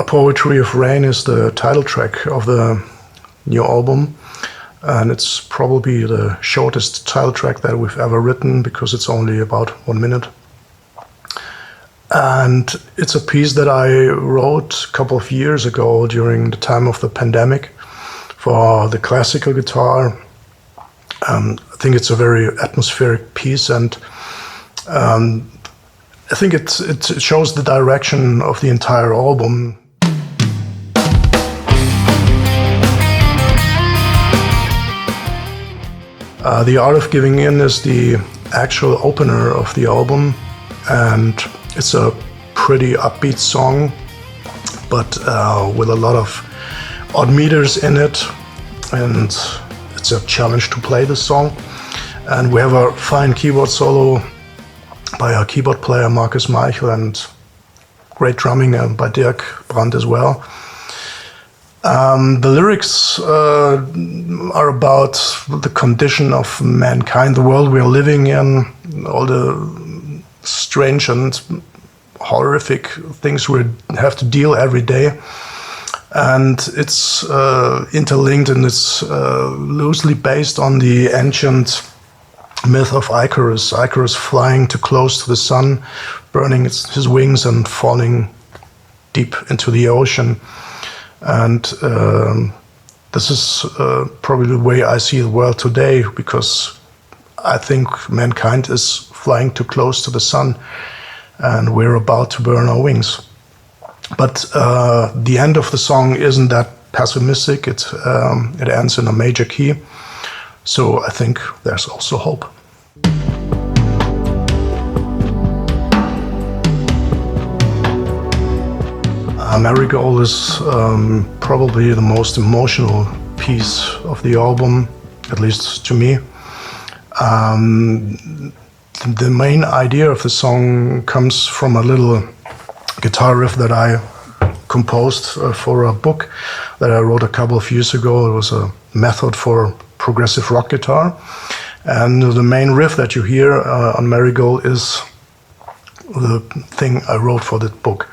Poetry of Rain is the title track of the new album, and it's probably the shortest title track that we've ever written because it's only about 1 minute. And it's a piece that I wrote a couple of years ago during the time of the pandemic for the classical guitar. I think it's a very atmospheric piece, and I think it shows the direction of the entire album. The Art of Giving In is the actual opener of the album, and it's a pretty upbeat song, but with a lot of odd meters in it, and it's a challenge to play this song. And we have a fine keyboard solo by our keyboard player Markus Steffen, and great drumming by Dirk Brandt as well. The lyrics are about the condition of mankind, the world we are living in, all the strange and horrific things we have to deal every day. And it's interlinked, and it's loosely based on the ancient myth of Icarus. Icarus flying too close to the sun, burning his wings and falling deep into the ocean. And this is probably the way I see the world today, because I think mankind is flying too close to the sun and we're about to burn our wings. But the end of the song isn't that pessimistic. It ends in a major key. So I think there's also hope. Marigold is probably the most emotional piece of the album, at least to me. The main idea of the song comes from a little guitar riff that I composed for a book that I wrote a couple of years ago. It was a method for progressive rock guitar. And the main riff that you hear on Marigold is the thing I wrote for that book.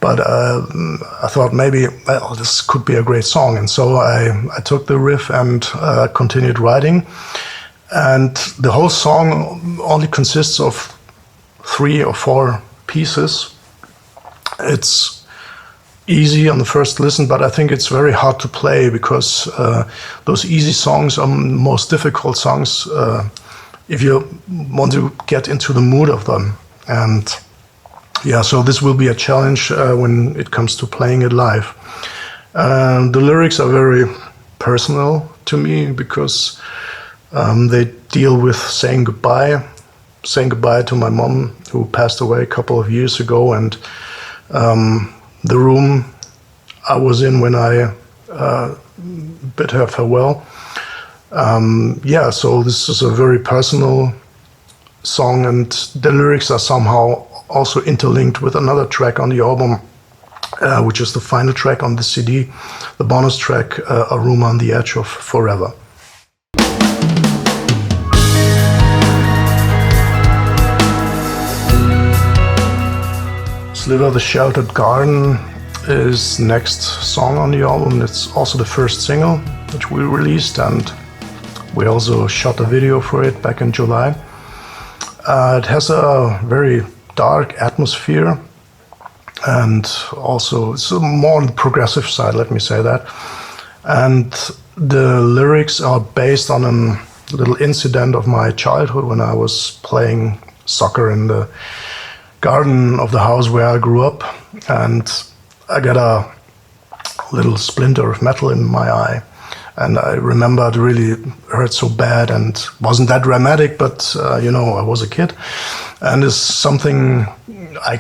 But I thought maybe, well, this could be a great song. And so I took the riff and continued writing. And the whole song only consists of 3 or 4 pieces. It's easy on the first listen, but I think it's very hard to play, because those easy songs are most difficult songs if you want to get into the mood of them. And yeah, so this will be a challenge when it comes to playing it live. The lyrics are very personal to me, because they deal with saying goodbye to my mom, who passed away a couple of years ago, and the room I was in when I bid her farewell. Yeah, so this is a very personal song, and the lyrics are somehow also interlinked with another track on the album, which is the final track on the CD, the bonus track, A Room on the Edge of Forever. Slither, The Sheltered Garden is next song on the album. It's also the first single which we released, and we also shot a video for it back in July. It has a very dark atmosphere, and also it's more on the progressive side, let me say that. And the lyrics are based on a little incident of my childhood when I was playing soccer in the garden of the house where I grew up, and I got a little splinter of metal in my eye. And I remember it really hurt so bad, and wasn't that dramatic, but you know, I was a kid. And it's something I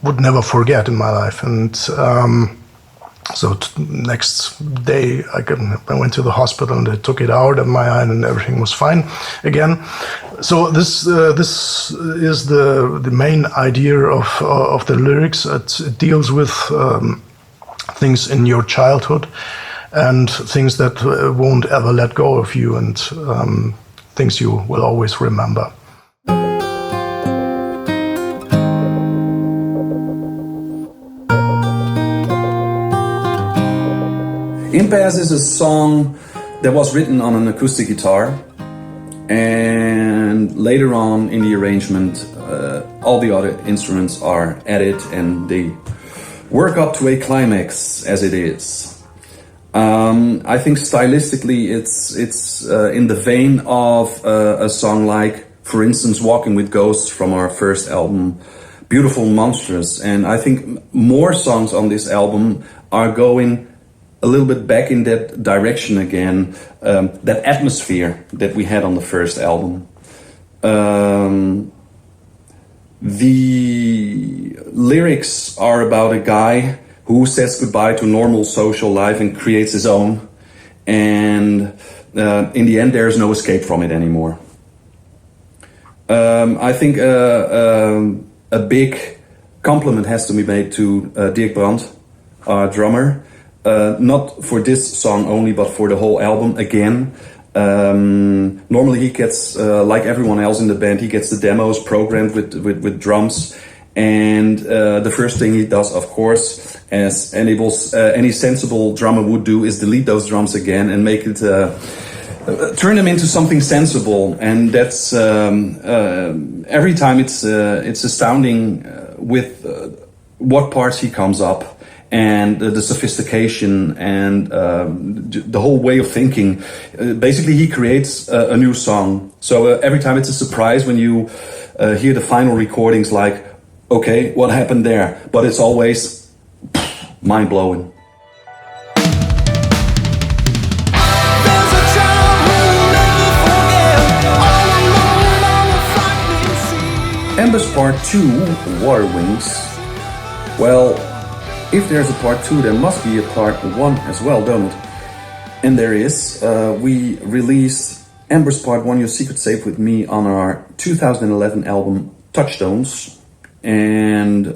would never forget in my life. And so next day I went to the hospital, and they took it out of my eye, and everything was fine again. So this is the main idea of the lyrics. It deals with things in your childhood, and things that won't ever let go of you, and things you will always remember. Embers is a song that was written on an acoustic guitar, and later on in the arrangement all the other instruments are added and they work up to a climax as it is. I think stylistically it's in the vein of a song like, for instance, Walking with Ghosts from our first album, Beautiful Monstrous, and I think more songs on this album are going a little bit back in that direction again, that atmosphere that we had on the first album. The lyrics are about a guy who says goodbye to normal social life and creates his own, and in the end there's no escape from it anymore. I think a big compliment has to be made to Dirk Brandt, our drummer, not for this song only, but for the whole album again. Normally he gets, like everyone else in the band, he gets the demos programmed with drums, and the first thing he does, of course, as any sensible drummer would do, is delete those drums again and make it turn them into something sensible. And that's every time it's astounding with what parts he comes up, and the sophistication and the whole way of thinking. Basically he creates a new song. So every time it's a surprise when you hear the final recordings, like, okay, what happened there? But it's always mind-blowing. Embers Part 2, Water Wings. Well, if there's a part 2, there must be a part 1 as well, don't it? And there is. We released Embers Part 1, Your Secret Safe With Me, on our 2011 album Touchstones. And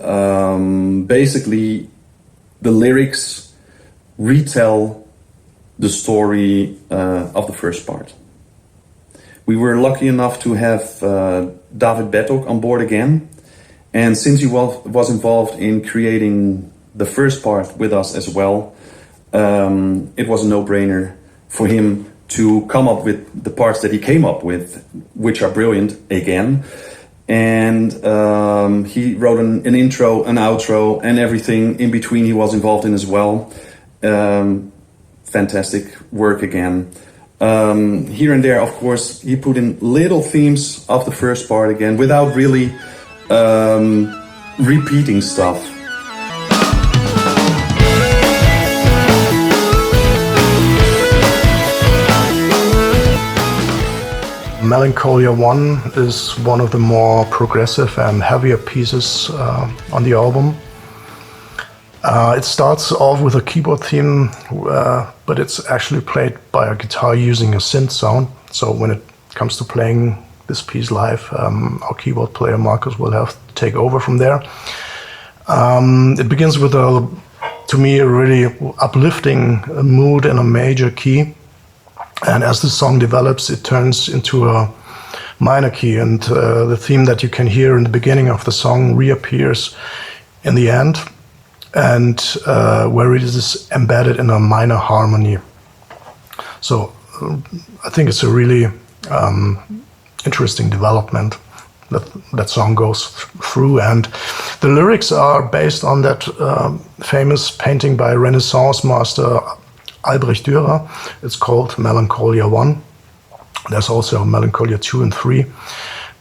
basically the lyrics retell the story of the first part. We were lucky enough to have David Bettok on board again. And since he was involved in creating the first part with us as well, it was a no-brainer for him to come up with the parts that he came up with, which are brilliant again. And he wrote an intro, an outro, and everything in between he was involved in as well. Fantastic work again. Here and there, of course, he put in little themes of the first part again, without really repeating stuff. Melancholia 1 is one of the more progressive and heavier pieces on the album. It starts off with a keyboard theme, but it's actually played by a guitar using a synth sound. So when it comes to playing this piece live, our keyboard player Markus will have to take over from there. It begins with to me, a really uplifting mood in a major key. And as the song develops, it turns into a minor key, and the theme that you can hear in the beginning of the song reappears in the end, and where it is embedded in a minor harmony. So I think it's a really interesting development that song goes through, and the lyrics are based on that famous painting by Renaissance master Albrecht Dürer. It's called Melancholia 1. There's also Melancholia 2 and 3.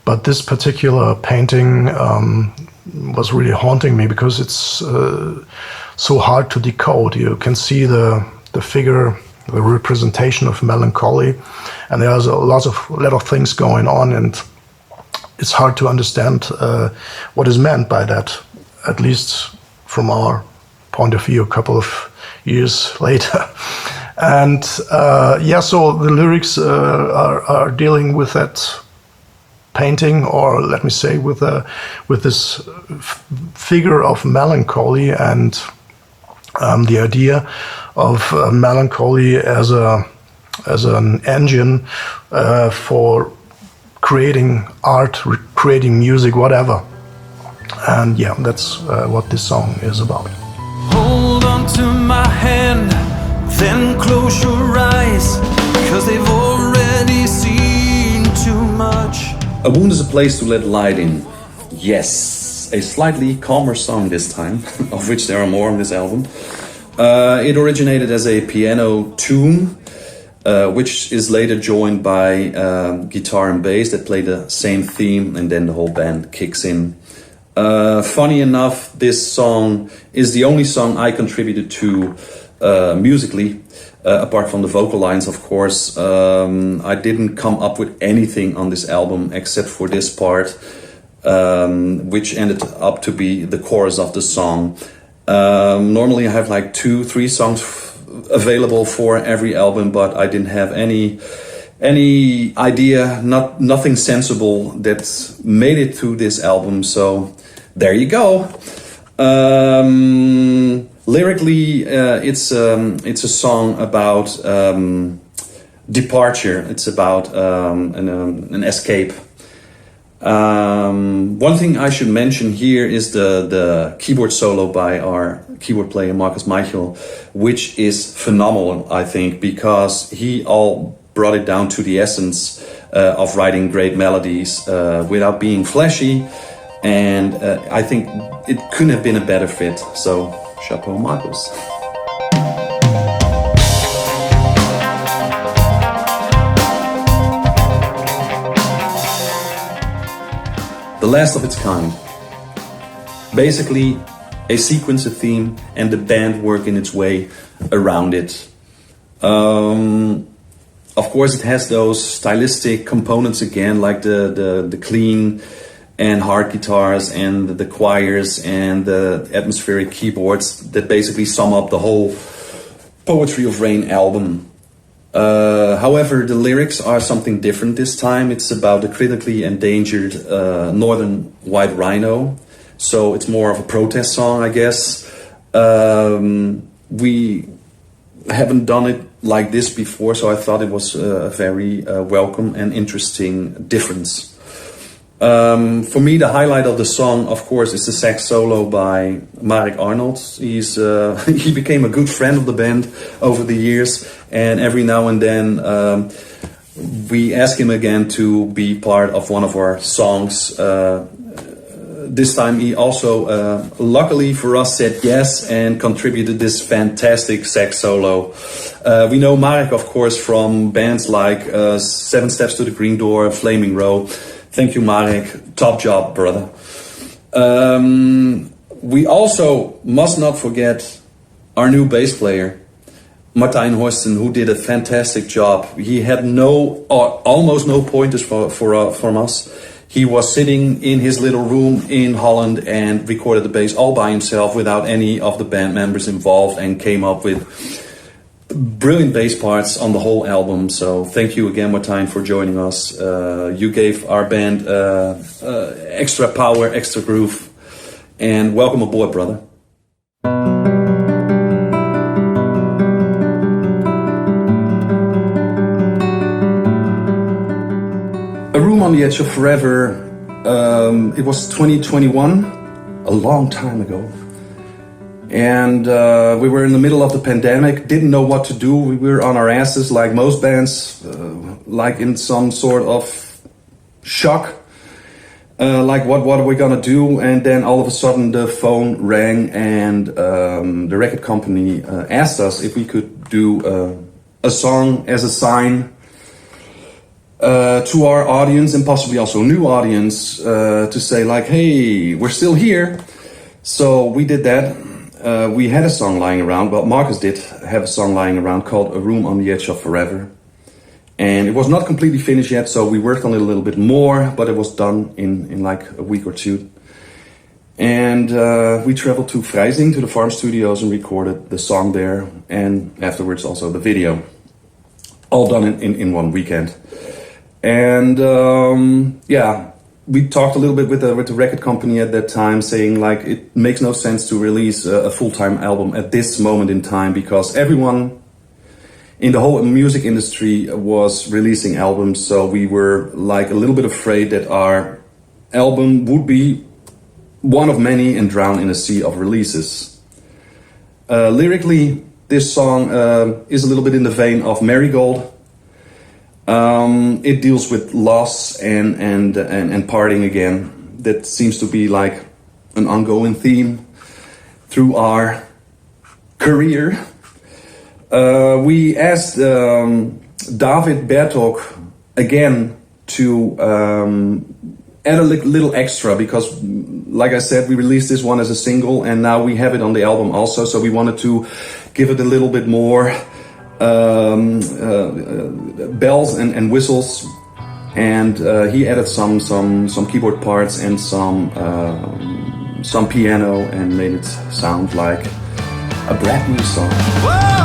But this particular painting was really haunting me because it's so hard to decode. You can see the figure, the representation of melancholy, and there's a lot of things going on, and it's hard to understand what is meant by that, at least from our point of view a couple of years later. And so the lyrics are dealing with that painting, or let me say with this figure of melancholy, and the idea of melancholy as an engine for creating art, creating music, whatever. And yeah, that's what this song is about. Hold on to my hand, then close your eyes, cause they've already seen too much. A wound is a place to let light in. Yes, a slightly calmer song this time, of which there are more on this album. It originated as a piano tune, which is later joined by guitar and bass that play the same theme, and then the whole band kicks in. Funny enough, this song is the only song I contributed to musically, apart from the vocal lines, of course. I didn't come up with anything on this album except for this part, which ended up to be the chorus of the song. Normally I have like 2-3 songs available for every album, but I didn't have any idea, nothing sensible that made it to this album, so there you go. Lyrically, it's a song about departure. It's about an escape. One thing I should mention here is the keyboard solo by our keyboard player Markus Steffen, which is phenomenal, I think, because he all brought it down to the essence of writing great melodies without being flashy, and I think it couldn't have been a better fit. So, chapeau, Markus. The last of its kind. Basically, a sequence, a theme, and the band working its way around it. Of course, it has those stylistic components again, like the clean and hard guitars and the choirs and the atmospheric keyboards that basically sum up the whole Poetry of Rain album. However, the lyrics are something different this time. It's about the critically endangered northern white rhino. So it's more of a protest song, I guess. We haven't done it like this before, so I thought it was a very welcome and interesting difference. For me, the highlight of the song, of course, is the sax solo by Marek Arnold. He became a good friend of the band over the years, and every now and then we ask him again to be part of one of our songs. This time he also, luckily for us, said yes and contributed this fantastic sax solo. We know Marek, of course, from bands like 7 Steps to the Green Door, Flaming Row. Thank you, Marek. Top job, brother. We also must not forget our new bass player, Martijn Horsten, who did a fantastic job. He had almost no pointers from us. He was sitting in his little room in Holland and recorded the bass all by himself without any of the band members involved, and came up with brilliant bass parts on the whole album. So thank you again, Martijn, for joining us. You gave our band extra power, extra groove, and welcome aboard, brother. A Room on the Edge of Forever, it was 2021, a long time ago. And we were in the middle of the pandemic, didn't know what to do. We were on our asses like most bands, like in some sort of shock. Like what are we gonna do? And then all of a sudden the phone rang, and the record company asked us if we could do a song as a sign to our audience, and possibly also new audience, to say like, hey, we're still here. So we did that. We had a song lying around, well, Markus did have a song lying around called A Room on the Edge of Forever. And it was not completely finished yet, so we worked on it a little bit more, but it was done in like a week or two. And we traveled to Freising, to the farm studios, and recorded the song there, and afterwards also the video. All done in one weekend. And yeah, we talked a little bit with the record company at that time, saying like it makes no sense to release a full-time album at this moment in time, because everyone in the whole music industry was releasing albums. So we were like a little bit afraid that our album would be one of many and drown in a sea of releases. Lyrically, This song is a little bit in the vein of Marigold. It deals with loss and parting again. That seems to be like an ongoing theme through our career. We asked David Bertok again to add a little extra because, like I said, we released this one as a single and now we have it on the album also. So we wanted to give it a little bit more bells and whistles, and he added some keyboard parts and some piano and made it sound like a brand new song. Whoa!